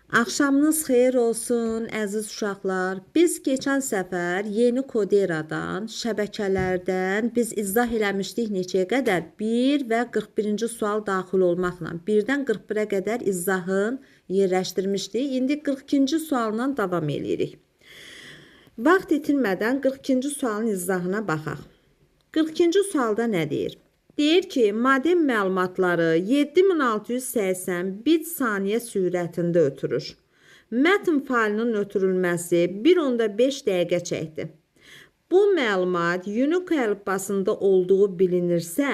Axşamınız xeyir olsun, əziz uşaqlar. Biz keçən səfər yeni Koderadan, şəbəkələrdən biz izah eləmişdik neçəyə qədər? 1 və 41-ci sual daxil olmaqla. 1-dən 41-ə qədər izahın yerləşdirmişdik. İndi 42-ci sualla davam edirik. Vaxt itirmədən 42-ci sualın izahına baxaq. 42-ci sualda nə deyir? Deyir ki, modem məlumatları 7680 bit saniyə sürətində ötürür. Mətn faylının ötürülməsi 1.5 dəqiqə çəkdi. Bu məlumat Unicode əlifbasında olduğu bilinirsə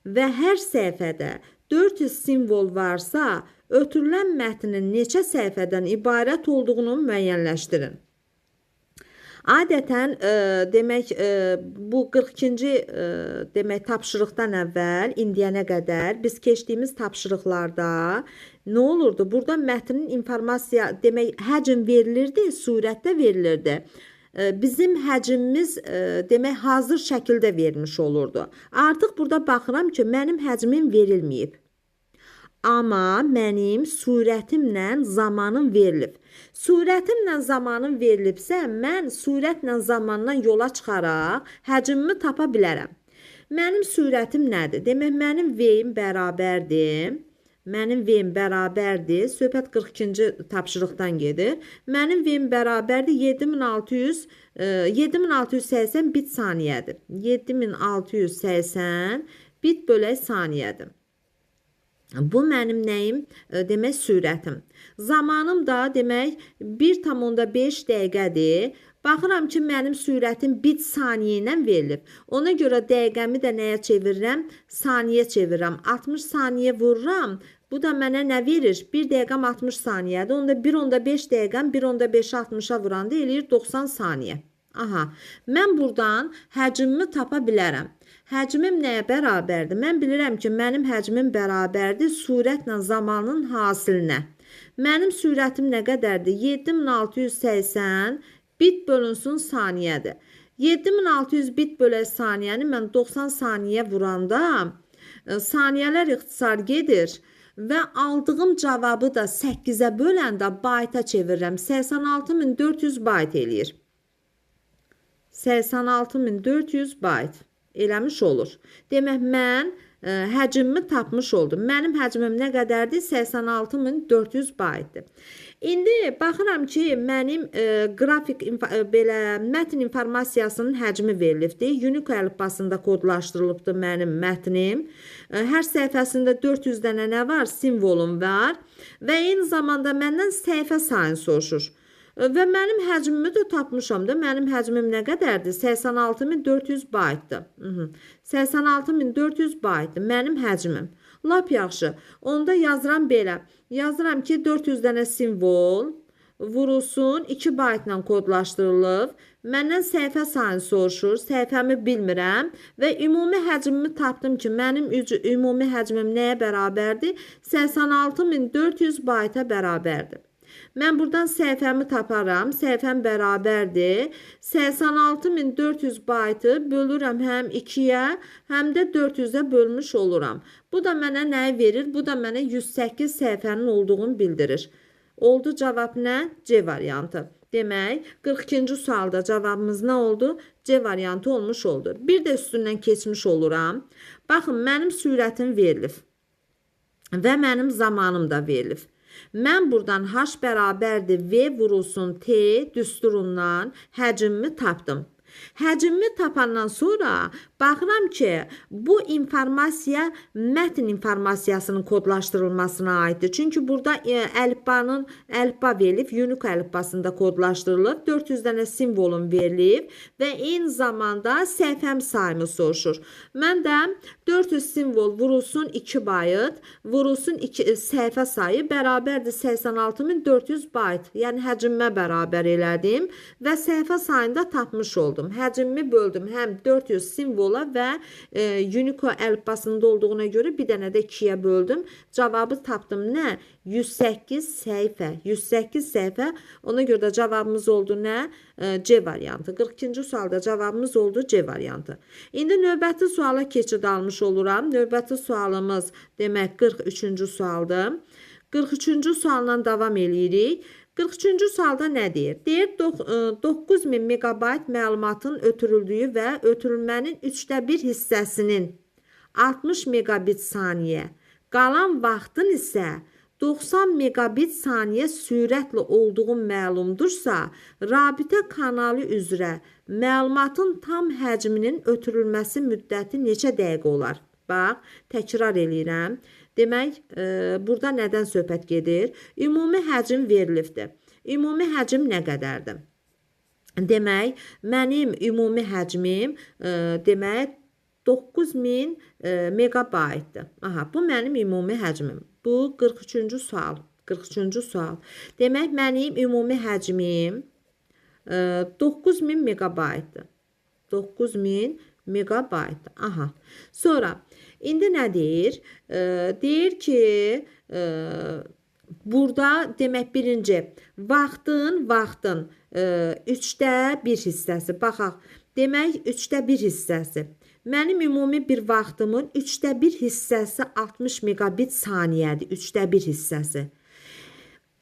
və hər səhifədə 400 simvol varsa, ötürülən mətnin neçə səhifədən ibarət olduğunu müəyyənləşdirin. Adətən demək bu 42-ci demək tapşırıqdan əvvəl indiyənə qədər biz keçdiyimiz tapşırıqlarda nə olurdu? Burada mətnin informasiya demək həcm verilirdi, surətdə verilirdi. Bizim həcmimiz demək hazır şəkildə verilmiş olurdu. Artıq burada baxıram ki, mənim həcmim verilməyib. Amma mənim surətimlə zamanım verilib. Surətimlə zamanım verilibsə, mən surətlə zamandan yola çıxaraq həcmimi tapa bilərəm. Mənim surətim nədir? Demək, mənim V-im bərabərdir. Mənim V-im bərabərdir. Söhbət 42-ci tapşırıqdan gedir. Mənim V-im bərabərdir 7680 bit saniyədir. 7680 bit bölək saniyədir. Bu mənim nəyim? Demək, sürətim. Zamanım da demək 1,5 dəqiqədir. Baxıram ki, mənim sürətim bit saniyə ilə verilib. Ona görə dəqiqəmi də nəyə çevirirəm? Saniyə çevirirəm. 60 saniyə vururam. Bu da mənə nə verir? 1 dəqiqəm 60 saniyədir. Onda 1,5 dəqiqəm 1,5-i 60-a vuranda eləyir 90 saniyə. Aha, mən buradan həcmimi tapa bilərəm. Həcmim nəyə bərabərdir? Mən bilirəm ki, mənim həcmim bərabərdir sürətlə zamanın hasilinə. Mənim sürətim nə qədərdir? 7680 bit bölünsün saniyədir. 7600 bit bölək saniyəni mən 90 saniyə vuranda saniyələr ixtisar gedir və aldığım cavabı da 8-ə böləndə bayta çevirirəm. 86400 bayt eləyir. 86400 bayt eləmiş olur. Demək, mən həcmimi tapmış oldum. Mənim həcmim nə qədərdir? 86400 baytdır. İndi baxıram ki, mənim qrafik belə mətn informasiyasının həcmi verilibdir. Unicode əlifbasında kodlaşdırılıbdır mənim mətnim. Hər səhifəsində 400 dənə nə var? Simvolum var və eyni zamanda məndən səhifə sayını soruşur. Və mənim həcmimi də tapmışam da. Mənim həcmim nə qədərdir? 86400 baytdır. 86400 baytdır mənim həcmim. Lap yaxşı. Onda yazıram belə. Yazıram ki, 400 dənə simvol vurulsun, 2 baytla kodlaşdırılıb. Məndən səhifə sayını soruşur. Səhifəmi bilmirəm və ümumi həcmimi tapdım ki, mənim ümumi həcmim nəyə bərabərdir? 86400 bayta bərabərdir. Mən buradan səhifəmi taparam. Səhifəm bərabərdir. 86400 baytı bölürəm həm 2-yə, həm də 400-ə bölmüş oluram. Bu da mənə nəyi verir? Bu da mənə 108 səhifənin olduğunu bildirir. Oldu cavab nə? C variantı. Demək, 42-ci sualda cavabımız nə oldu? C variantı olmuş oldu. Bir də üstündən keçmiş oluram. Baxın, mənim sürətim verilib və mənim zamanım da verilib. Mən buradan H bərabərdir V vurulsun T düsturundan həcmimi tapdım. Həcmimi tapandan sonra baxıram ki, bu informasiya mətn informasiyasının kodlaşdırılmasına aiddir. Çünki burada əlifba verilib, Unicode əlifbasında kodlaşdırılıb, 400 dənə simvolum verilib və eyni zamanda səhifəm sayımı soruşur. Mən də 400 simvol vurulsun 2 bayt, vurulsun səhifə sayı bərabərdir 86400 bayt. Yəni həcmimə bərabər elədim və səhifə sayını da tapmış oldum. Həcmimi böldüm həm 400 simvola və Unicode əlifbasında olduğuna görə bir dənə də 2-yə böldüm. Cavabı tapdım nə? 108 səhifə. 108 səhifə. Ona görə də cavabımız oldu nə? C variantı. 42-ci sualda cavabımız oldu C variantı. İndi növbəti suala keçid almış oluram. Növbəti sualımız demək 43-cü sualdır. 43-cü sualla davam eləyirik. 43-cü sualda nə deyir? Deyir 9000 megabayt məlumatın ötürüldüyü və ötürülmənin 1/3 hissəsinin 60 megabit saniyə, qalan vaxtın isə 90 megabit saniyə sürətlə olduğu məlumdursa, rabitə kanalı üzrə məlumatın tam həcminin ötürülməsi müddəti neçə dəqiqə olar? Bax, təkrar eləyirəm. Demək, burada nədən söhbət gedir? Ümumi həcm verilibdir. Ümumi həcm nə qədərdir? Demək, mənim ümumi həcmim, demək, 9000 megabaytdır. Aha, bu mənim ümumi həcmim. Bu 43-cü sual. 43-cü sual. Demək, mənim ümumi həcmim 9000 megabaytdır. 9000 megabaytdır. Aha. Sonra, indi nə deyir? Deyir ki, burada demək birinci, vaxtın 1/3 hissəsi. Baxaq, demək 1/3 hissəsi. Mənim ümumi bir vaxtımın 1/3 hissəsi 60 megabit saniyədir. 1/3 hissəsi.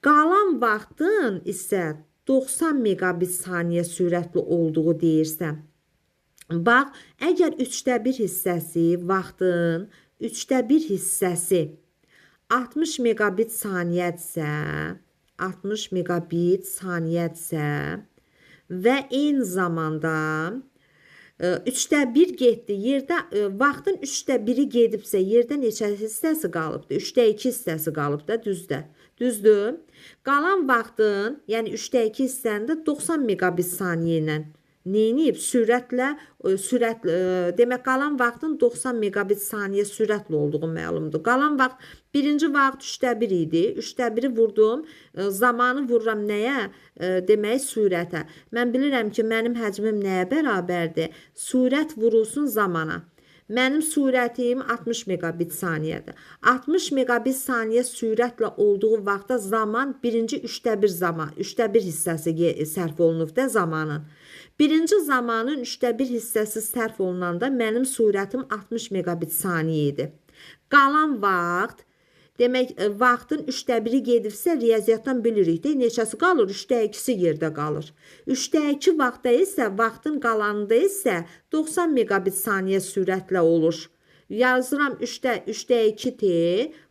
Qalan vaxtın isə 90 megabit saniyə sürətli olduğu deyirsə. Bax, əgər 1/3 hissəsi, vaxtın 1/3 hissəsi 60 megabit saniyədirsə, 60 megabit saniyədirsə və eyni zamanda 1/3 getdi. Yerdə vaxtın 1/3 gedibsə, yerdə neçə hissəsi qalıbdı? 3/2 hissəsi qalıbdı, düzdür? Qalan vaxtın, yəni 3/2 hissəndə 90 megabit saniyə ilə neyniyib? Demək, qalan vaxtın 90 megabit saniyə sürətli olduğu məlumdur. Qalan vaxt, birinci vaxt 3/1 idi. 3/1 vurdum, zamanı vururam nəyə? Demək, sürətə. Mən bilirəm ki, mənim həcmim nəyə bərabərdir? Sürət vurulsun zamana. Mənim sürətim 60 megabit saniyədir. 60 megabit saniyə sürətlə olduğu vaxtda zaman birinci 3/1 zaman, 3/1 hissəsi sərf olunub da zamanın. Birinci zamanın 3/1 hissəsi sərf olunanda mənim sürətim 60 megabit saniyə idi. Qalan vaxt, demək, vaxtın 3/1 gedibsə, riyaziyyatdan bilirik də, neçəsi qalır? 3/2-si yerdə qalır. 3/2 vaxtda isə, vaxtın qalanında isə 90 megabit saniyə sürətlə olur. Yazıram 3/2 T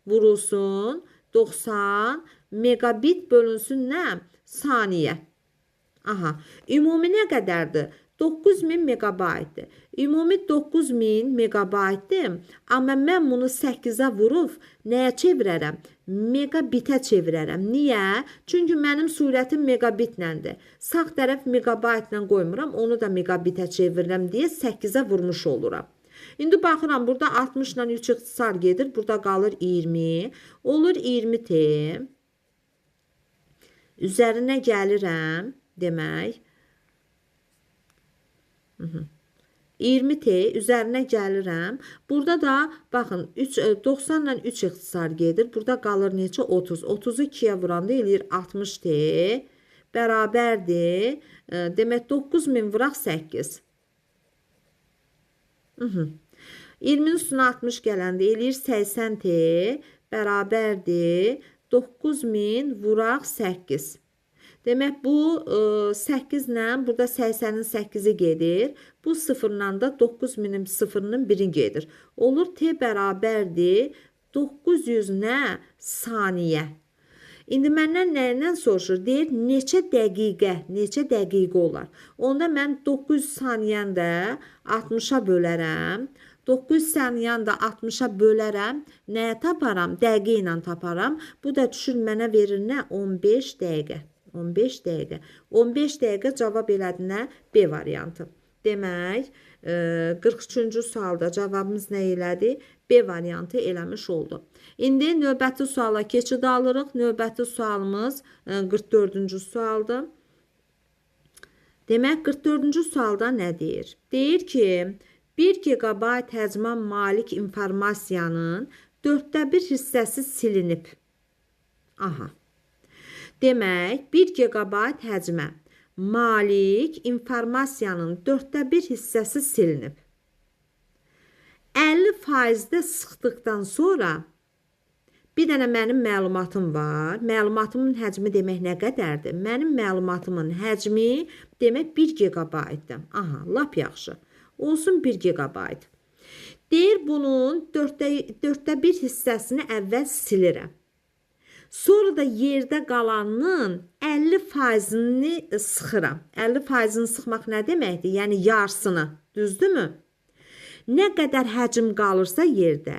vurulsun 90 megabit bölünsün nə? Saniyə. Aha, ümumi nə qədərdir? 9000 megabaytdır. Ümumi 9000 megabaytdır. Amma mən bunu 8-ə vurub nəyə çevirərəm? Megabitə çevirərəm. Niyə? Çünki mənim sürətim megabitləndir. Sağ tərəf megabaytla qoymuram, onu da megabitə çevirirəm deyə 8-ə vurmuş oluram. İndi baxıram, burada 60 ilə 3 ixtisar gedir. Burada qalır 20. Olur 20 T. Üzərinə gəlirəm. Demək, 20 T üzərinə gəlirəm. Burada da baxın 90 ilə 3 ixtisar gedir. Burada qalır neçə? 30. 30-u 2-yə vuranda eləyir 60 T bərabərdir. Demək 9000 vuraq 8. 20-nin üstünə 60 gələndə eləyir 80 T bərabərdir. 9000 vuraq 8. Demək, bu 8 ilə burada 80-in 8-i gedir. Bu 0-la da 9000-in 0-nın 1-i gedir. Olur T bərabərdir 900 nə? Saniyə. İndi məndən nəyindən soruşur? Deyir, neçə dəqiqə olar? Onda mən 900 saniyəni də 60-a bölərəm. 900 saniyəni də 60-a bölərəm. Nəyə taparam? Dəqiqə ilə taparam. Bu da düşür mənə verir nə? 15 dəqiqə. 15 dəqiqə. 15 dəqiqə cavab elədi nə? B variantı. Demək, 43-cü sualda cavabımız nə elədi? B variantı eləmiş oldu. İndi növbəti suala keçid alırıq. Növbəti sualımız 44-cü sualdır. Demək, 44-cü sualda nə deyir? Deyir ki, 1 gigabayt həcmə malik informasiyanın 1/4 hissəsi silinib. Aha. Demək, 1 gigabayt həcmə malik informasiyanın 1/4 hissəsi silinib. 50%-də sıxdıqdan sonra Bir dənə mənim məlumatım var. Məlumatımın həcmi demək nə qədərdir? Mənim məlumatımın həcmi demək 1 GB-dır. Aha, lap yaxşı. Olsun 1 GB. Deyir bunun 4də 1 hissəsini əvvəl silirəm. Sonra da yerdə qalanının 50%-ni sıxıram. 50%-ni sıxmaq nə deməkdir? Yəni yarısını, düzdürmü? Nə qədər həcm qalırsa yerdə,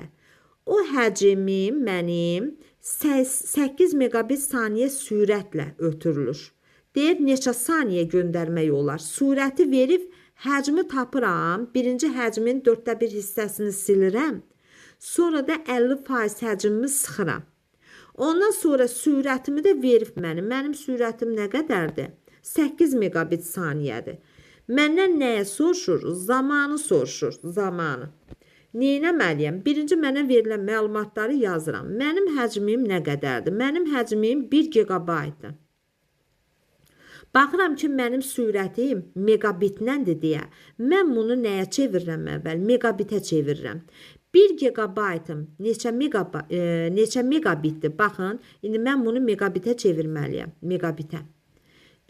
o həcmi mənim 8 megabit saniyə sürətlə ötürülür. Deyir, neçə saniyə göndərmək olar? Sürəti verib, həcmi tapıram. Birinci həcmin 4də 1 hissəsini silirəm. Sonra da 50% həcmimi sıxıram. Ondan sonra sürətimi də verib mənim. Mənim sürətim nə qədərdir? 8 megabit saniyədir. Məndən nəyə soruşur? Zamanı soruşur. Zamanı. Neynəməliyəm? Birinci mənə verilən məlumatları yazıram. Mənim həcmim nə qədərdir? Mənim həcmim 1 GB-dır. Baxıram ki, mənim sürətim megabitnəndir deyə. Mən bunu nəyə çevirirəm əvvəl? Megabitə çevirirəm. 1 GB-ım neçə megabitdir? Baxın, indi mən bunu megabitə çevirməliyəm. Megabitə.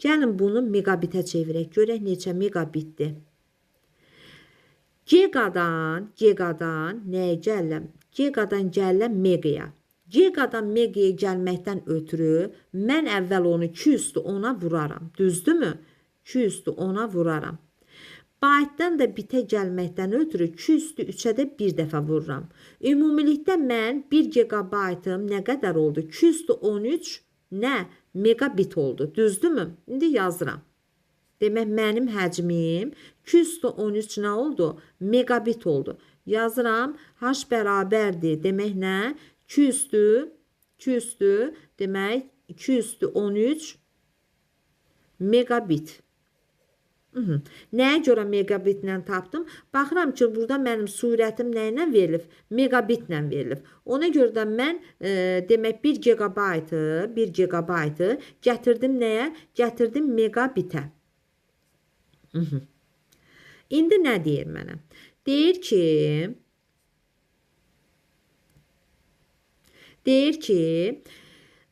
Gəlin bunu megabitə çevirək. Görək neçə megabitdir. Gigadan nəyə gələm? Gigadan gələm megaya. Gigadan megaya gəlməkdən ötürü mən əvvəl onu 2/10-a vuraram. Düzdürmü? 2/10-a vuraram. Baytdan da bitə gəlməkdən ötürü 2/3-ə də bir dəfə vururam. Ümumilikdə mən 1 GB-ım nə qədər oldu? 2/13 nə? Megabit oldu. Düzdürmü? İndi yazıram. Demək, mənim həcmim 2/13 nə oldu? Megabit oldu. Yazıram, h bərabərdir. Demək nə? 2/2 demək 2/13 megabit. Nəyə görə megabitlə tapdım? Baxıram ki, burada mənim sürətim nə ilə verilib? Megabitlə verilib. Ona görə də mən demək 1 GB gətirdim nəyə? Gətirdim megabitə. İndi nə deyir mənə? Deyir ki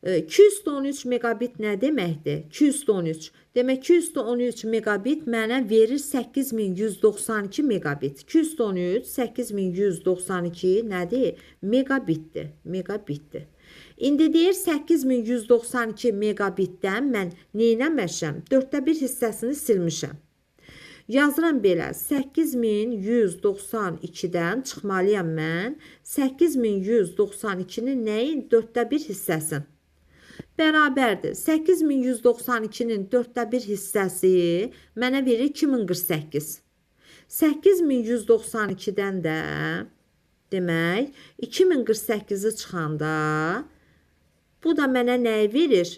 213 megabit nə deməkdir? 213. Demək 213 megabit mənə verir 8192 megabit. 213 8192 nədir? Megabitdir. Megabitdir. İndi deyir 8192 megabitdən mən neynəməşəm? 4də 1 hissəsini silmişəm. Yazıram belə, 8192-dən çıxmalıyam mən. 8192-nin nəyin? 4də 1 hissəsin. Bərabərdir. 8192-nin 4də 1 hissəsi mənə verir 2048. 8192-dən də demək 2048-i çıxanda bu da mənə nəyi verir?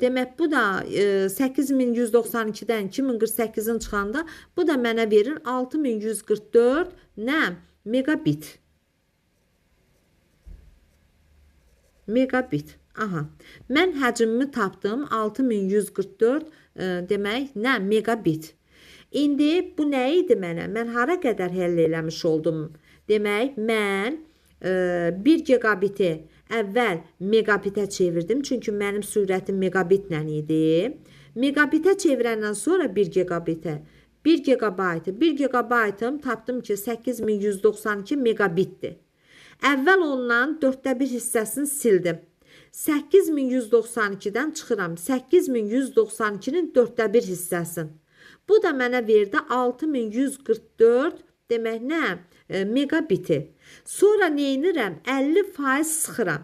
Demək, bu da 8192-dən 2048-in çıxanda bu da mənə verir 6144 nə? Megabit. Megabit. Aha. Mən həcmimi tapdım 6144 demək nə? Megabit. İndi bu nə idi mənə? Mən hara qədər həll eləmiş oldum? Demək, mən 1 gigabiti əvvəl megabitə çevirdim. Çünki mənim sürətim megabitlə idi. Megabitə çevirəndən sonra 1 gigabitə. 1 gigabaytım tapdım ki 8192 megabitdir. Əvvəl ondan 4də 1 hissəsini sildim. 8192-dən çıxıram. 8192-nin 4də 1 hissəsin. Bu da mənə verdi 6144 demək nə? Megabiti. Sonra neynirəm? 50% sıxıram.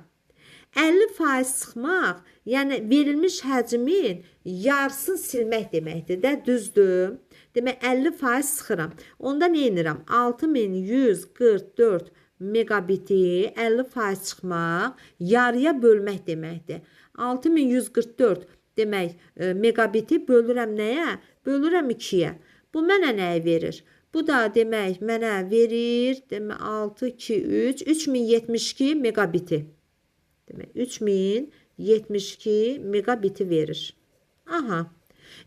50% sıxmaq, yəni verilmiş həcmin yarısını silmək deməkdir də, düzdür. Demək 50% sıxıram. Onda neynirəm? 6144 megabiti 50% çıxmaq, yarıya bölmək deməkdir. 6144 demək megabiti bölürəm nəyə? Bölürəm 2-yə. Bu mənə nəyi verir? Bu da demək mənə verir, demək 6, 2, 3, 3072 megabiti. Demək 3072 megabiti verir. Aha.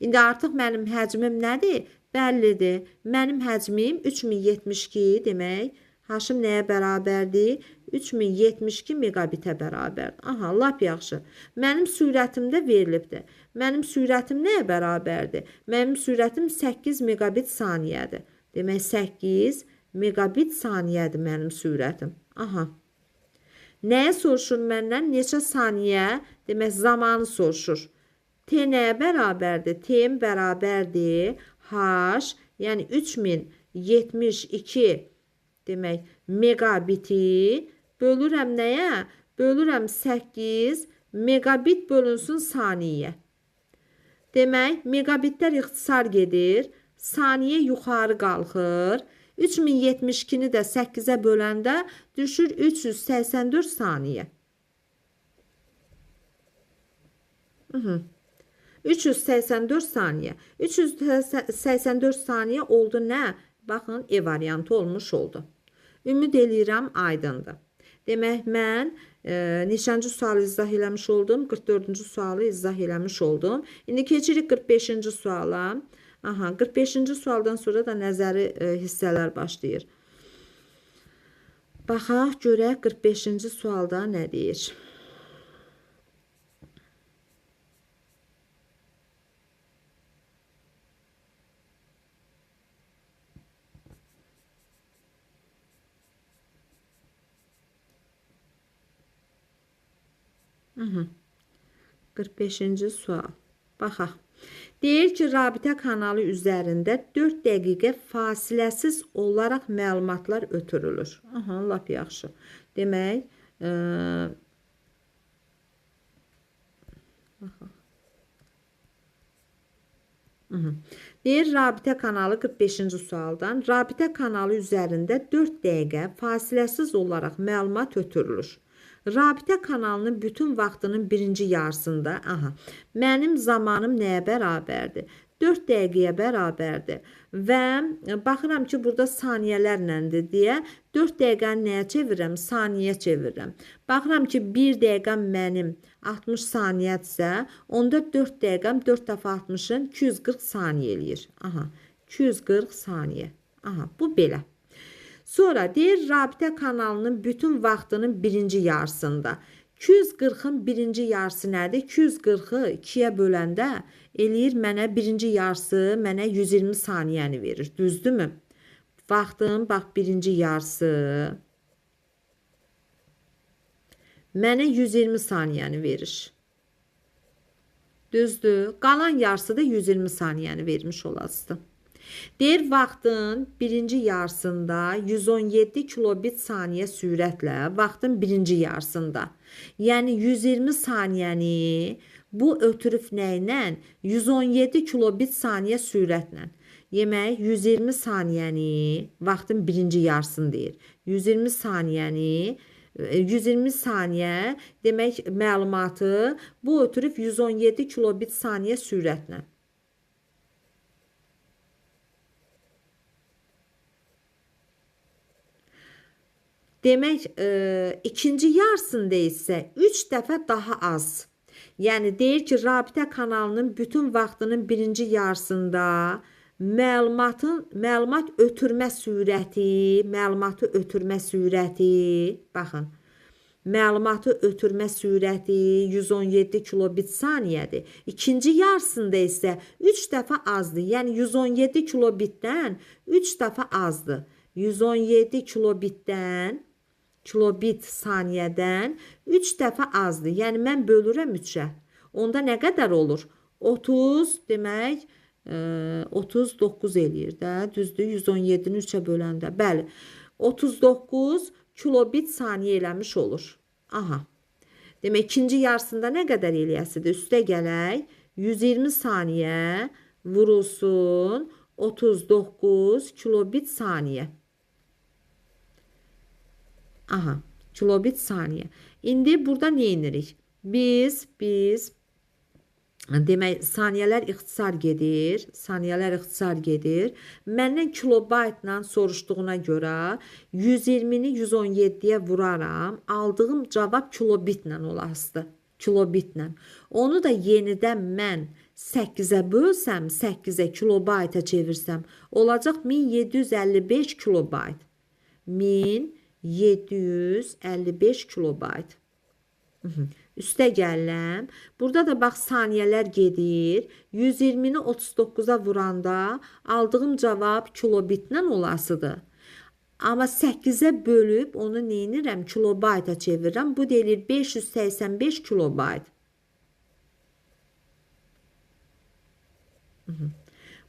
İndi artıq mənim həcmim nədir? Bəllidir. Mənim həcmim 3072 demək. Haşım nəyə bərabərdir? 3072 megabitə bərabərdir. Aha, lap yaxşı. Mənim sürətimdə verilibdir. Mənim sürətim nəyə bərabərdir? Mənim sürətim 8 megabit saniyədir. Demək 8 megabit saniyədir mənim sürətim. Aha. Nəyə soruşur məndən? Neçə saniyə? Demək zamanı soruşur. T nəyə bərabərdir? T bərabərdir H, yəni 3072 demək megabiti bölürəm nəyə? Bölürəm 8 megabit bölünsün saniyə. Demək, megabitlər ixtisar gedir, saniyə yuxarı qalxır. 3072-ni də 8-ə böləndə düşür 384 saniyə. 384 saniyə. 384 saniyə oldu nə? Baxın, E variantı olmuş oldu. Ümid eləyirəm aydındır. Demək, mən neçənci sualı izah eləmiş oldum? 44-cü sualı izah eləmiş oldum. İndi keçirik 45-ci suala. Aha, 45-ci sualdan sonra da nəzəri hissələr başlayır. Baxaq, görək 45-ci sualda nə deyir? Aha, 45-ci sual. Baxaq. Deyir ki, rabitə kanalı üzərində 4 dəqiqə fasiləsiz olaraq məlumatlar ötürülür. Aha, lap yaxşı. Demək, deyir, rabitə kanalı 45-ci sualdan, rabitə kanalı üzərində 4 dəqiqə fasiləsiz olaraq məlumat ötürülür. Rabitə kanalının bütün vaxtının birinci yarısında, aha, mənim zamanım nəyə bərabərdir? 4 dəqiqəyə bərabərdir. Və baxıram ki, burada saniyələrləndir deyə 4 dəqiqəni nəyə çevirirəm? Saniyə çevirirəm. Baxıram ki, 1 dəqiqəm mənim 60 saniyədirsə, onda 4 dəqiqəm 4 dəfə 60-ın 240 saniyə eləyir. Aha, 240 saniyə. Aha, bu belə. Sonra deyir, rabitə kanalının bütün vaxtının birinci yarısında. 240-ın birinci yarısı nədir? 240-ı 2-yə böləndə eləyir mənə birinci yarısı mənə 120 saniyəni verir. Düzdürmü? Vaxtın, bax, birinci yarısı mənə 120 saniyəni verir. Düzdür? Qalan yarısı da 120 saniyəni vermiş olasıdır. Deyir, vaxtın birinci yarısında 117 kilobit saniyə sürətlə, vaxtın birinci yarısında, yəni 120 saniyəni bu ötürüb nə ilə? 117 kilobit saniyə sürətlə. Yemək, 120 saniyəni vaxtın birinci yarısını deyir. 120 saniyəni 120 saniyə demək məlumatı bu ötürüb 117 kilobit saniyə sürətlə. Demək, ikinci yarısında isə 3 dəfə daha az. Yəni, deyir ki, rabitə kanalının bütün vaxtının birinci yarısında məlumat ötürmə sürəti, baxın, məlumatı ötürmə sürəti 117 kilobit saniyədir. İkinci yarısında isə 3 dəfə azdır. Yəni, 117 kilobitdən 3 dəfə azdır. 117 kilobit saniyədən 3 dəfə azdır. Yəni, mən bölürəm 3-ə. Onda nə qədər olur? 30, demək, 39 eləyir də. Düzdür, 117-ni 3-ə böləndə. Bəli, 39 kilobit saniyə eləmiş olur. Aha. Demək, ikinci yarısında nə qədər eləyəsidir? Üstə gələk, 120 saniyə vurulsun 39 kilobit saniyə. Aha, kilobit saniyə. İndi burada nə edirik? Biz demək, saniyələr ixtisar gedir. Məndən kilobaytla soruşduğuna görə 120-ni 117-yə vuraram. Aldığım cavab kilobitlə olasıdır. Kilobitlə. Onu da yenidən mən 8-ə bölsəm, 8-ə kilobayta çevirsəm, olacaq 1755 kilobayt. 1755 755 kilobayt. Üstə gələm. Burada da bax saniyələr gedir. 120-ni 39-a vuranda aldığım cavab kilobitlə olasıdır. Amma 8-ə bölüb onu neynirəm? Kilobayta çevirirəm. Bu deyilir 585 kilobayt.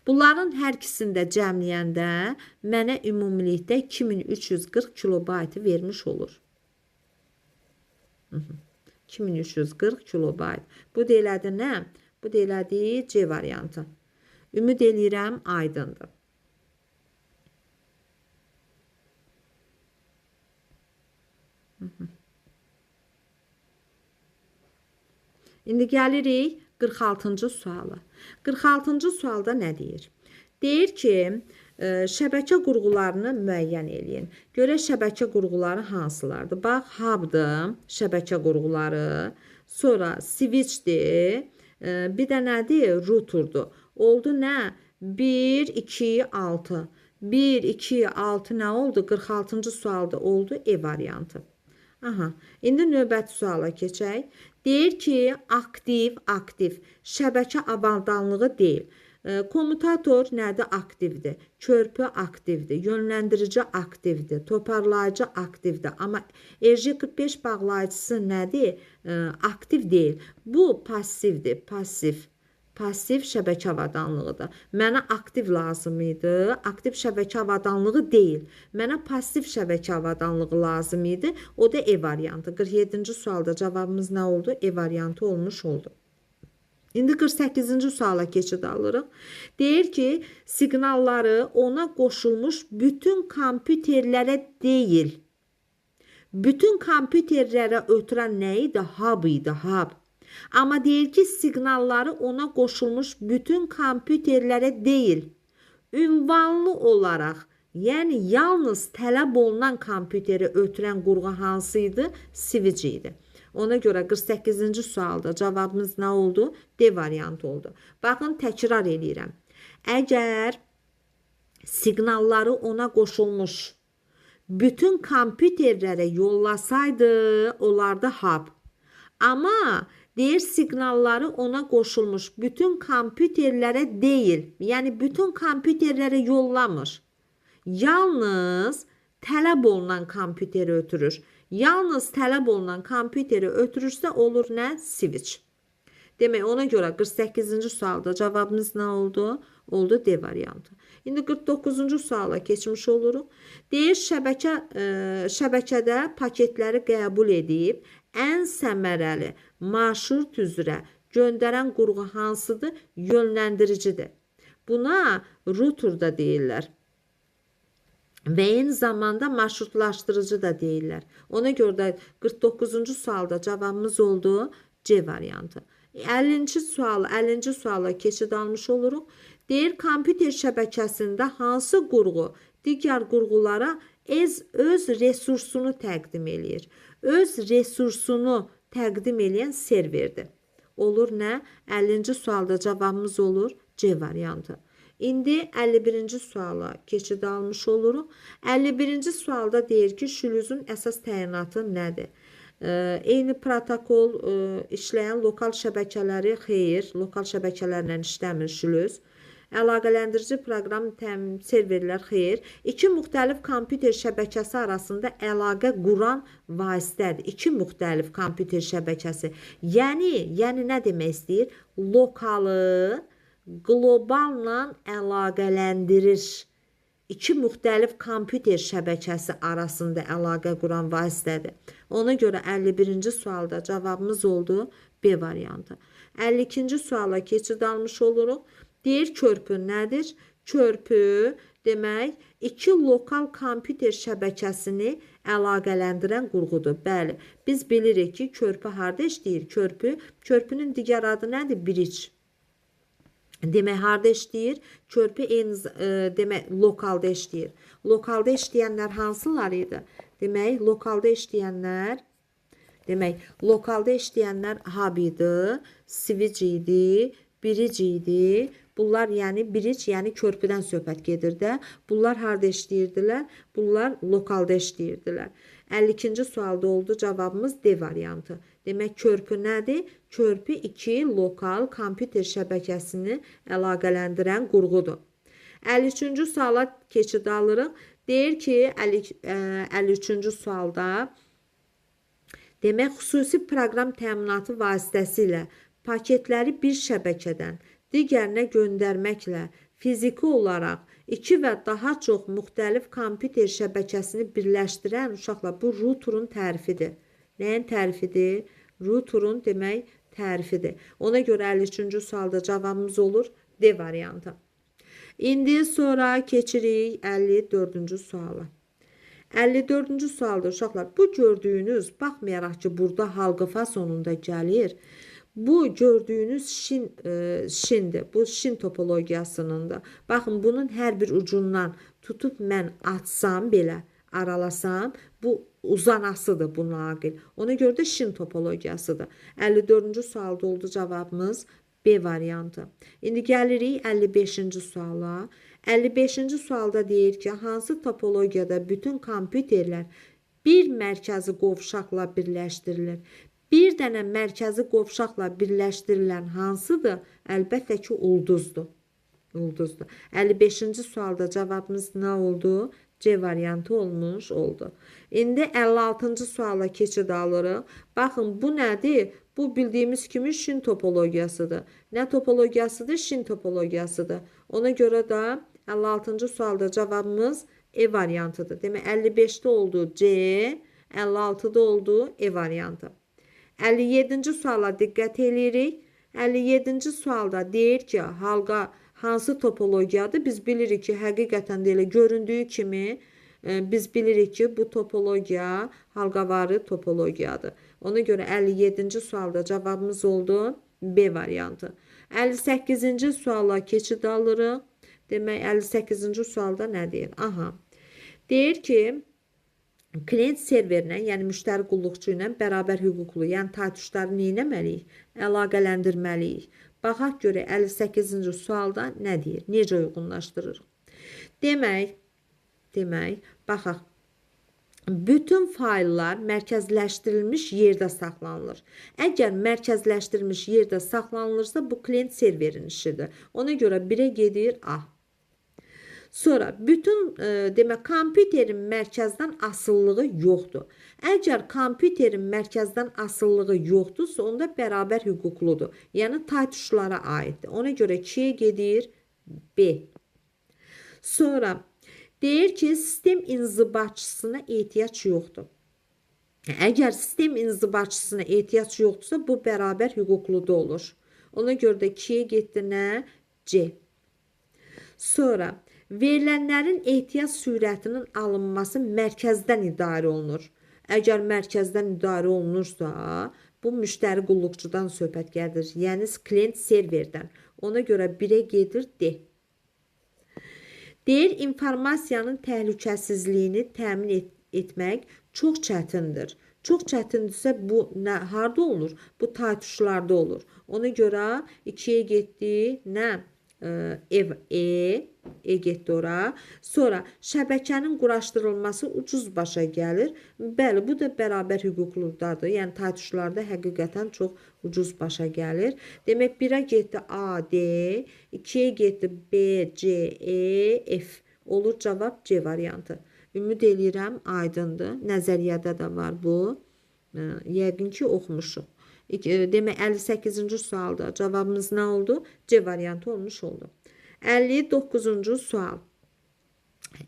Bunların hər ikisini də cəmləyəndə mənə ümumilikdə 2340 kilobaytı vermiş olur. 2340 kilobayt. Bu deyilədi nə? Bu deyilədi C variantı. Ümid eləyirəm aydındır. İndi gəlirik 46-cı suala. 46-cı sualda nə deyir? Deyir ki, şəbəkə qurğularını müəyyən eləyin. Görə şəbəkə qurğuları hansılardır? Bax, hubdır, şəbəkə qurğuları. Sonra switchdir. Bir də nədir? Routerdur. Oldu nə? 1, 2, 6. 1, 2, 6 nə oldu? 46-cı sualda oldu E variantı. Aha, indi növbəti suala keçək. Deyir ki, aktiv şəbəkə avadanlığı deyil. Kommutator nədir? Aktivdir. Körpü aktivdir. Yönləndirici aktivdir. Toparlayıcı aktivdir. Amma RJ45 bağlayıcısı nədir? Aktiv deyil. Bu passivdir. Pasiv şəbəkə avadanlığıdır. Mənə aktiv lazım idi. Aktiv şəbəkə avadanlığı deyil. Mənə pasiv şəbəkə avadanlığı lazım idi. O da E variantı. 47-ci sualda cavabımız nə oldu? E variantı olmuş oldu. İndi 48-ci suala keçid alırıq. Deyir ki, siqnalları ona qoşulmuş bütün kompüterlərə deyil. Bütün kompüterlərə ötürən nə idi? Hub idi, hub. Amma deyir ki, siqnalları ona qoşulmuş bütün kompüterlərə deyil. Ünvanlı olaraq, yəni yalnız tələb olunan kompüteri ötürən qurğu hansı idi? Switch idi. Ona görə 48-ci sualda cavabımız nə oldu? D variantı oldu. Baxın, təkrar eləyirəm. Əgər siqnalları ona qoşulmuş bütün kompüterlərə yollasaydı, onlarda hub. Amma deyir, siqnalları ona qoşulmuş bütün kompüterlərə deyil. Yəni, bütün kompüterlərə yollamır. Yalnız tələb olunan kompüteri ötürür. Yalnız tələb olunan kompüteri ötürürsə olur nə? Switch. Demək, ona görə 48-ci sualda cavabımız nə oldu? Oldu D variantı. İndi 49-cu suala keçmiş oluruq. Deyir, şəbəkədə paketləri qəbul edib, ən səmərəli marşrut üzrə göndərən qurğu hansıdır? Yönləndiricidir. Buna router da deyirlər. Və eyni zamanda marşrutlaşdırıcı da deyirlər. Ona görə də 49-cu sualda cavabımız oldu C variantı. 50-ci suala keçid almış oluruq. Deyir, kompüter şəbəkəsində hansı qurğu digər qurğulara öz resursunu təqdim eləyir? Öz resursunu təqdim eləyən serverdir. Olur nə? 50-ci sualda cavabımız olur C variantı. İndi 51-ci suala keçid almış oluruq. 51-ci sualda deyir ki, şülüzün əsas təyinatı nədir? Eyni protokol işləyən lokal şəbəkələri xeyr, lokal şəbəkələrlə işləmir şülüz. Əlaqələndirici proqram serverlər xeyr. İki müxtəlif kompüter şəbəkəsi arasında əlaqə quran vasitədir. İki müxtəlif kompüter şəbəkəsi. Yəni nə demək istəyir? Lokalı qloballa əlaqələndirir. İki müxtəlif kompüter şəbəkəsi arasında əlaqə quran vasitədir. Ona görə 51-ci sualda cavabımız oldu B variantı. 52-ci suala keçid almış oluruq. Deyir, körpü nədir? Körpü demək, iki lokal kompüter şəbəkəsini əlaqələndirən qurğudur. Bəli, biz bilirik ki, körpü harada işləyir? Körpünün digər adı nədir? Bridge. Demək, harada işləyir? Körpü demək, lokalda işləyir. Lokalda işləyənlər hansılar idi? Demək, lokalda işləyənlər hub idi, switch idi, bridge idi. Bunlar yəni bridge, yəni körpüdən söhbət gedir də. Bunlar harda işləyirdilər? Bunlar lokalda işləyirdilər. 52-ci sualda oldu cavabımız D variantı. Demək körpü nədir? Körpü iki lokal kompüter şəbəkəsini əlaqələndirən qurğudur. 53-cü suala keçid alırıq. Deyir ki, 53-cü sualda demək xüsusi proqram təminatı vasitəsilə paketləri bir şəbəkədən digərinə göndərməklə fiziki olaraq iki və daha çox müxtəlif kompüter şəbəkəsini birləşdirən uşaqlar bu routerun tərifidir. Nəyin tərifidir? Routerun demək tərifidir. Ona görə 53-cü sualda cavabımız olur D variantı. İndi sonra keçirik 54-cü suala. 54-cü sualda uşaqlar bu gördüyünüz, baxmayaraq ki burada halqıfa sonunda gəlir, bu gördüyünüz şindir. Bu şin topologiyasınındır. Baxın bunun hər bir ucundan tutub mən açsam belə, aralasam, bu uzanasıdır bu naqil. Ona görə də şin topologiyasıdır. 54-cü sualda oldu cavabımız B variantı. İndi gəlirik 55-ci suala. 55-ci sualda deyir ki, hansı topologiyada bütün kompüterlər bir mərkəzi qovşaqla birləşdirilir? Bir dənə mərkəzi qovşaqla birləşdirilən hansıdır? Əlbəttə ki, ulduzdur. Ulduzdur. 55-ci sualda cavabımız nə oldu? C variantı olmuş oldu. İndi 56-cı suala keçid alırıq. Baxın, bu nədir? Bu bildiyimiz kimi şin topologiyasıdır. Nə topologiyasıdır? Şin topologiyasıdır. Ona görə də 56-cı sualda cavabımız E variantıdır. Demək, 55-də oldu C, 56-da oldu E variantı. 57-ci suala diqqət edirik. 57-ci sualda deyir ki, halqa hansı topologiyadır? Biz bilirik ki, həqiqətən də elə göründüyü kimi biz bilirik ki, bu topologiya halqavarı topologiyadır. Ona görə 57-ci sualda cavabımız oldu B variantı. 58-ci suala keçid alırıq. Demək, 58-ci sualda nə deyir? Aha. Deyir ki, klient serverinə, yəni müştəri qulluqçu ilə bərabər hüquqlu, yəni taytuşları nə etməliyik? Əlaqələndirməliyik. Baxaq görə 58-ci sualda nə deyir? Necə uyğunlaşdırırıq? Demək, baxaq. Bütün fayllar mərkəzləşdirilmiş yerdə saxlanılır. Əgər mərkəzləşdirilmiş yerdə saxlanılırsa, bu klient serverin işidir. Ona görə 1-ə gedir A. Sonra, bütün demək, kompüterin mərkəzdən asılılığı yoxdur. Əgər kompüterin mərkəzdən asılılığı yoxdursa, onda bərabər hüquqludur. Yəni, taytuşlara aiddir. Ona görə 2-yə gedir B. Sonra, deyir ki, sistem inzibatçısına ehtiyac yoxdur. Əgər sistem inzibatçısına ehtiyac yoxdursa, bu bərabər hüquqluda olur. Ona görə də 2-yə getdi nə? C. Sonra, verilənlərin ehtiyac sürətinin alınması mərkəzdən idarə olunur. Əgər mərkəzdən idarə olunursa, bu müştəri qulluqçudan söhbət gəlir. Yəni, klient serverdən. Ona görə 1-ə gedir D. Deyir, informasiyanın təhlükəsizliyini təmin etmək çox çətindir. Çox çətindirsə, bu harada olur? Bu taytuşlarda olur. Ona görə 2-yə getdi, nə? E getdi ora. Sonra, şəbəkənin quraşdırılması ucuz başa gəlir. Bəli, bu da bərabər hüquqludadır. Yəni, taytuşlarda həqiqətən çox ucuz başa gəlir. Demək, 1-ə getdi A, D, 2-yə getdi B, C, E, F. Olur cavab C variantı. Ümid eləyirəm, aydındır. Nəzəriyyədə də var bu. Yəqin ki, oxumuşuq. Demək, 58-ci sualda cavabımız nə oldu? C variantı olmuş oldu. 59-cu sual.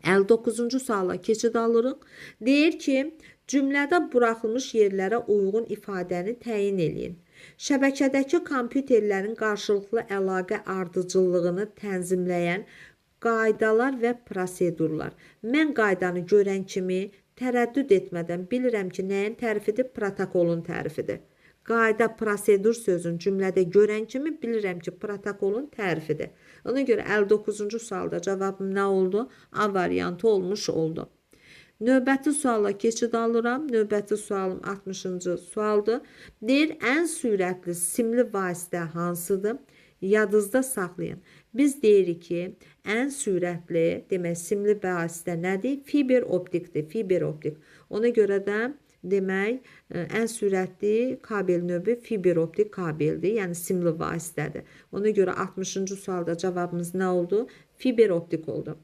59-cu suala keçid alırıq. Deyir ki, cümlədə buraxılmış yerlərə uyğun ifadəni təyin eləyin. Şəbəkədəki kompüterlərin qarşılıqlı əlaqə ardıcıllığını tənzimləyən qaydalar və prosedurlar. Mən qaydanı görən kimi tərəddüd etmədən bilirəm ki, nəyin tərifidir? Protokolun tərifidir. Qayda, prosedur sözün cümlədə görən kimi bilirəm ki, protokolun tərifidir. Ona görə 59-cu sualda cavabım nə oldu? A variantı olmuş oldu. Növbəti suala keçid alıram. Növbəti sualım 60-cı sualdır. Deyir, ən sürətli simli vasitə hansıdır? Yadınızda saxlayın. Biz deyirik ki, ən sürətli, demək, simli vasitə nədir? Fiber optikdir, fiber optik. Ona görə də demək, ən sürətli kabel növü fiber optik kabeldir, yəni simli vasitədir. Ona görə 60-cı sualda cavabımız nə oldu? Fiber optik oldu.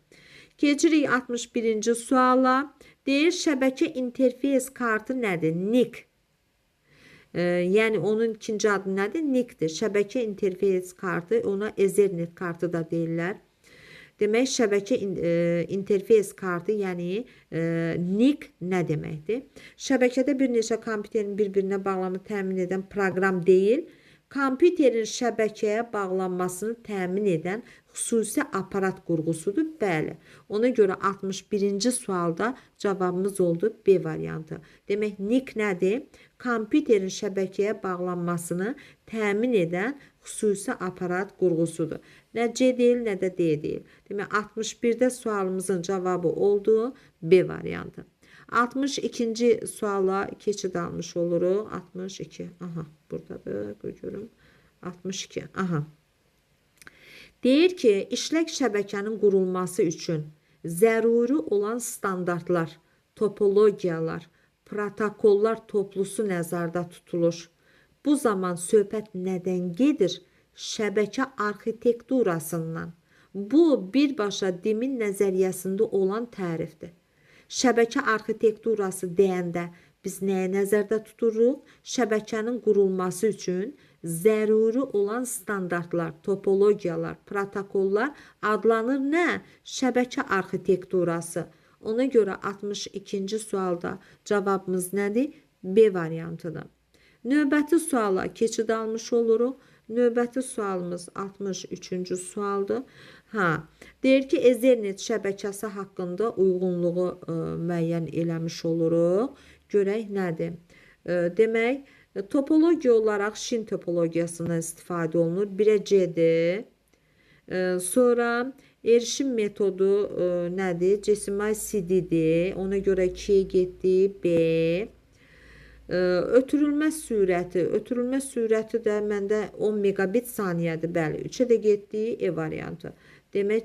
Keçirik 61-ci suala. Deyir, şəbəkə interfeys kartı nədir? NIC. Yəni onun ikinci adı nədir? NIC-dir. Şəbəkə interfeys kartı, ona Ethernet kartı da deyirlər. Demək, şəbəkə interfeys kartı, yəni NIC nə deməkdir? Şəbəkədə bir neçə kompüterin bir-birinə bağlamını təmin edən proqram deyil, kompüterin şəbəkəyə bağlanmasını təmin edən xüsusi aparat qurğusudur. Bəli. Ona görə 61-ci sualda cavabımız oldu B variantı. Demək, NIC nədir? Kompüterin şəbəkəyə bağlanmasını təmin edən xüsusi aparat qurğusudur. Nə C deyil, nə də D deyil. Demək, 61-də sualımızın cavabı oldu B variantı. 62-ci suala keçid almış oluruq. 62. Aha, buradadır. Görürüm. 62. Aha. Deyir ki, işlək şəbəkənin qurulması üçün zəruri olan standartlar, topologiyalar, protokollar toplusu nəzərdə tutulur. Bu zaman söhbət nədən gedir? Şəbəkə arxitekturasından. Bu, birbaşa Dimin nəzəriyyəsində olan tərifdir. Şəbəkə arxitekturası deyəndə biz nəyə nəzərdə tuturuq? Şəbəkənin qurulması üçün zəruri olan standartlar, topologiyalar, protokollar adlanır nə? Şəbəkə arxitekturası. Ona görə 62-ci sualda cavabımız nədir? B variantıdır. Növbəti suala keçid almış oluruq. Növbəti sualımız 63-cü sualdır. Deyir ki, Ethernet şəbəkəsi haqqında uyğunluğu müəyyən eləmiş oluruq. Görək nədir? Demək, topologiya olaraq şin topologiyasından istifadə olunur. 1-ə C-dir. Sonra erişim metodu nədir? Decimal CD-dir. Ona görə 2-yə getdi B. Ötürülmə sürəti də məndə 10 megabit saniyədir. Bəli, 3-ə də getdi E variantı. Demək,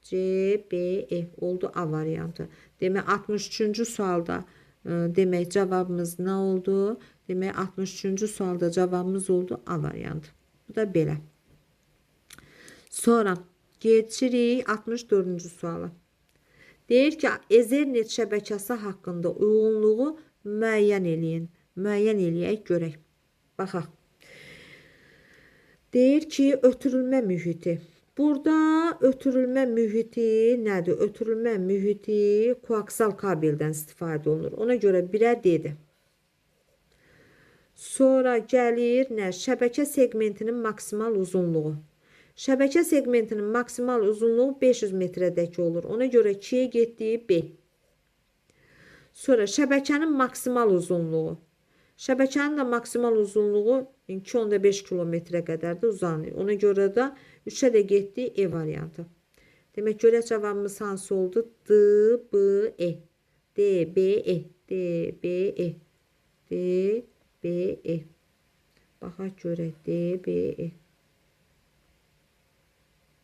CBE oldu A variantı. Demək, 63-cü sualda demək, cavabımız nə oldu? Demək, 63-cü sualda cavabımız oldu A variantı. Bu da belə. Sonra geçirik 64-cü suala. Deyir ki, Ethernet şəbəkəsi haqqında uyğunluğu müəyyən eləyin. Müəyyən eləyək, görək. Baxaq. Deyir ki, ötürülmə mühiti. Burada ötürülmə mühiti nədir? Ötürülmə mühiti koaksal kabeldən istifadə olunur. Ona görə 1-ə D-dir. Sonra gəlir nə? Şəbəkə segmentinin maksimal uzunluğu. Şəbəkə segmentinin maksimal uzunluğu 500 metrədək olur. Ona görə 2-yə getdi B. Sonra şəbəkənin maksimal uzunluğu. Şəbəkənin də maksimal uzunluğu 2,5 kilometrə qədər də uzanır. Ona görə də 3-ə də getdi E variantı. Demək, görək cavabımız hansı oldu? D-B-E. D-B-E. D-B-E. D-B-E. Baxaq görək. D-B-E.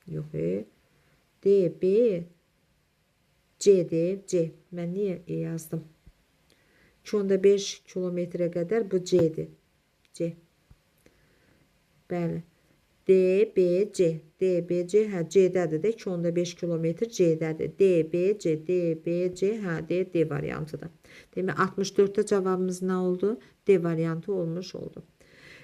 Yox, D-B-E. C-dir, C. Mən niyə E yazdım? 2,5 kilometrə qədər bu C-dir. C. Bəli. D-B-C. D-B-C, C-dədir də 2,5 kilometr C-dədir. D-B-C, D-B-C, D variantıdır. Demək, 64-də cavabımız nə oldu? D variantı olmuş oldu.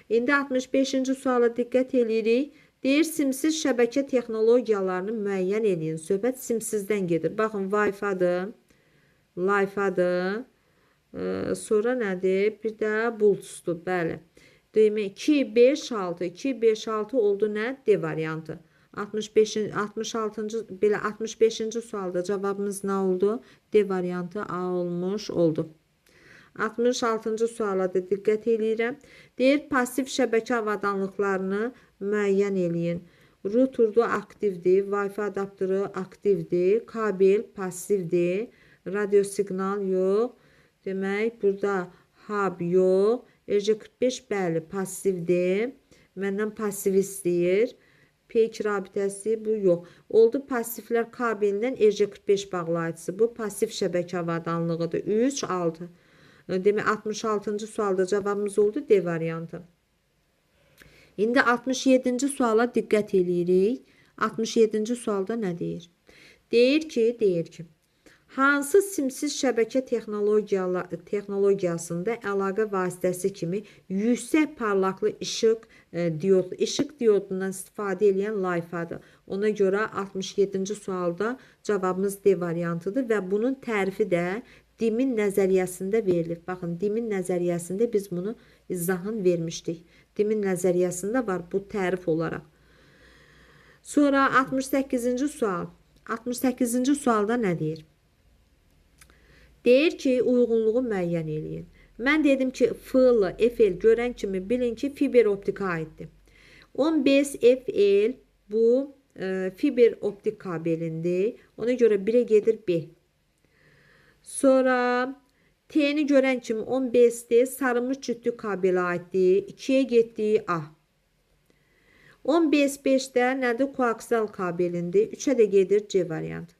İndi 65-ci suala diqqət edirik. Deyir, simsiz şəbəkə texnologiyalarını müəyyən edin. Söhbət simsizdən gedir. Baxın, Wi-Fi-dır. Wi-Fi-dır. Sonra nədir? Bir də Bluetooth-dur. Bəli. Demək, 2, 5, 6. 2, 5, 6 oldu nə? D variantı. 65-ci sualda cavabımız nə oldu? D variantı A olmuş oldu. 66-cı suala da diqqət edirəm. Deyir, pasiv şəbəkə avadanlıqlarını müəyyən eləyin. Routerdu aktivdir, Wi-Fi adaptörü aktivdir, kabel passivdir, radio siqnal yox. Demək, burada hub yox. RJ45 bəli, passivdir. Məndən pasiv istəyir. Peyk rabitəsi bu yox. Oldu passivlər kabelindən EJ45 bağlayıcısı. Bu pasiv şəbəkə avadanlığıdır. 3, 6. Demək 66-cı sualda cavabımız oldu D variantı. İndi 67-ci suala diqqət eləyirik. 67-ci sualda nə deyir? Deyir ki, hansı simsiz şəbəkə texnologiyasında əlaqə vasitəsi kimi yüksək parlaqlı işıq diyodundan istifadə edən layfadır. Ona görə 67-ci sualda cavabımız D variantıdır və bunun tərifi də Dimin nəzəriyyəsində verilir. Baxın, Dimin nəzəriyyəsində biz bunu izahını vermişdik. Dimin nəzəriyyəsində var bu tərif olaraq. Sonra 68-ci sual. 68-ci sualda nə deyir? Deyir ki, uyğunluğu müəyyən eləyin. Mən dedim ki, FL, FL görən kimi bilin ki, fiber optika aiddir. 15 FL bu fiber optik kabelindir. Ona görə 1'ə gedir B. Sonra T'ni görən kimi 15'dir, sarılmış cütlük kabeli aiddir. 2'yə getdi A. 15-5'də nədir? Koaksal kabelindir. 3'ə də gedir C variantı.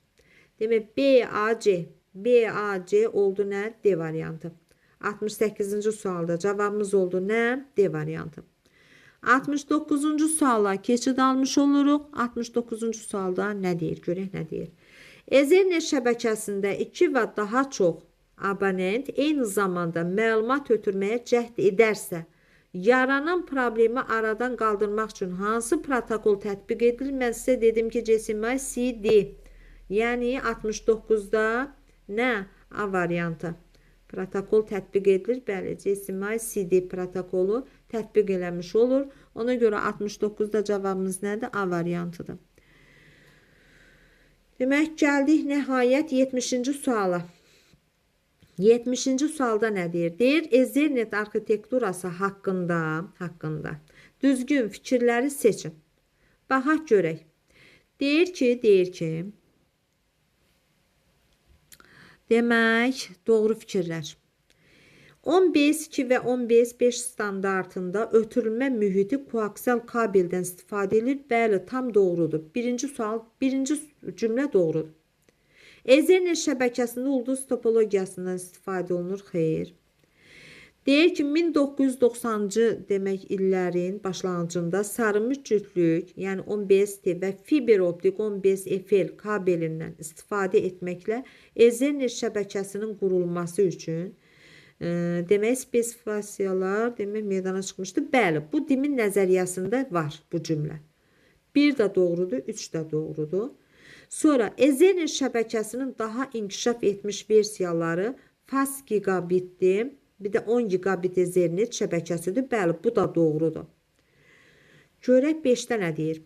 Demək BAC. BAC oldu nə? D variantı. 68-ci sualda cavabımız oldu nə? D variantı. 69-cu suala keçid almış oluruq. 69-cu sualda nə deyir? Görək nə deyir. Ethernet şəbəkəsində 2 və daha çox abonent eyni zamanda məlumat ötürməyə cəhd edərsə, yaranan problemi aradan qaldırmaq üçün hansı protokol tətbiq edilir? Mən sizə dedim ki, GSM CD. Yəni 69-da nə? A variantı. Protokol tətbiq edilir. Bəli, GSM CD protokolu tətbiq eləmiş olur. Ona görə 69-da cavabımız nədir? A variantıdır. Demək, gəldik nəhayət 70-ci suala. 70-ci sualda nə deyir? Deyir, Ethernet arxitekturası haqqında düzgün fikirləri seçin. Baxaq görək. Deyir ki, demək, doğru fikirlər. 15-2 və 15-5 standartında ötürülmə mühiti koaksal kabeldən istifadə edilir. Bəli, tam doğrudur. Birinci cümlə doğrudur. Ethernet şəbəkəsində ulduz topologiyasından istifadə olunur. Xeyr. Deyir ki, 1990-cı demək illərin başlanğıcında sarılmış cütlük, yəni 15T və fiber optik 15FL kabelindən istifadə etməklə Ethernet şəbəkəsinin qurulması üçün demək, spesifikasiyalar meydana çıxmışdır. Bəli, bu Dimin nəzəriyyəsində var bu cümlə. 1 də doğrudur, 3 də doğrudur. Sonra Ethernet şəbəkəsinin daha inkişaf etmiş versiyaları fast gigabitdir. Bir də 10 gigabit Ethernet şəbəkəsidir. Bəli, bu da doğrudur. Görək 5-də nə deyir?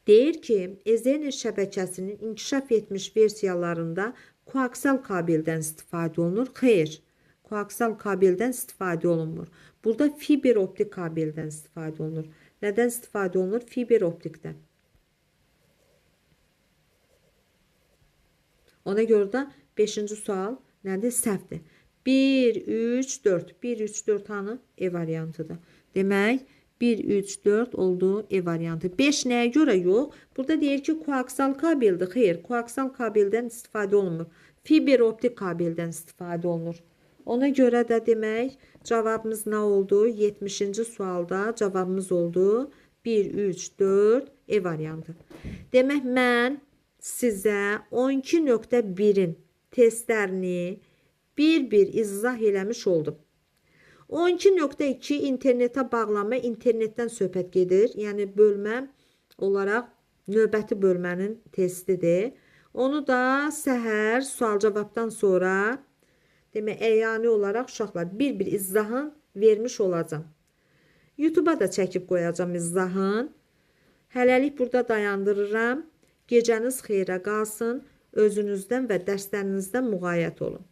Deyir ki, Ethernet şəbəkəsinin inkişaf etmiş versiyalarında koaksal kabeldən istifadə olunur. Xeyr, koaksal kabeldən istifadə olunmur. Burada fiber optik kabeldən istifadə olunur. Nədən istifadə olunur? Fiber optikdən. Ona görə də 5-ci sual nədir? Səhvdir. 1, 3, 4. 1, 3, 4 hanı? E variantıdır. Demək, 1, 3, 4 oldu E variantı. 5 nəyə görə yox? Burada deyir ki, koaksal kabeldir. Xeyr, koaksal kabeldən istifadə olunmur. Fiber optik kabeldən istifadə olunur. Ona görə də demək, cavabımız nə oldu? 70-ci sualda cavabımız oldu 1, 3, 4 E variantı. Demək, mən sizə 12.1-in testlərini bir izah eləmiş oldum. 12.2 internetə bağlanma, internetdən söhbət gedir. Yəni, bölmə olaraq növbəti bölmənin testidir. Onu da səhər sual-cavabdan sonra demək, əyani olaraq uşaqlar bir izahın vermiş olacam. YouTube-a da çəkib qoyacam izahın. Hələlik burada dayandırıram. Gecəniz xeyrə qalsın. Özünüzdən və dərslərinizdən müğayət olun.